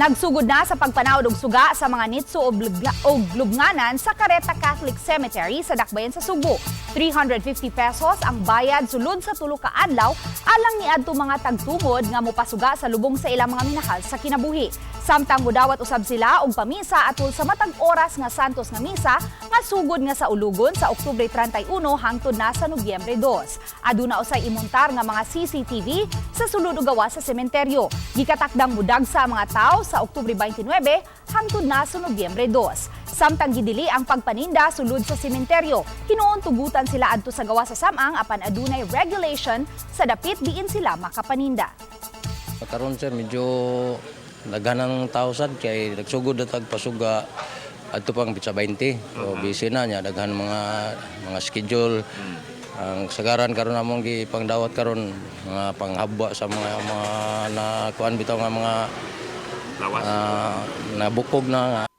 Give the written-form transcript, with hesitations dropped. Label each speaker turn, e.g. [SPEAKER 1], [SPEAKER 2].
[SPEAKER 1] Nagsugod na sa pagpanaod og suga sa mga nitso o lubnganan sa Careta Catholic Cemetery sa Dakbayan sa Subo. 350 pesos ang bayad sulod sa tulo ka adlaw alang niadto mga tagtumod nga mopasuga sa lubong sa ilang mga minahal sa kinabuhi. Samtang mudawat usab sila og pamisa atol sa matag oras nga santos nga misa nga sugod nga sa Ulugon sa Oktubre 31 hangtod na sa Nobyembre 2. Aduna usay imontar nga mga CCTV sa sulod ug gawas sa sementeryo. Gikatakdang mudag sa mga tao sa Oktubre 29 hangtod na sa Nobyembre 2. Samtang gidili ang pagpaninda sulod sa sementeryo, hinuon tugutan sila adto sa gawas sa samang apan adunay regulation sa dapit diin sila makapaninda.
[SPEAKER 2] Karon sir medyo naghanang tao sad kay nagsugod na tagpasuga adto pang pitsa 20. So busy na nya daghan mga schedule. Ang sagaran karon namong gipangdawat karon mga panghabwa sa mga nakuan bitaw nga mga lawas nabukog na nga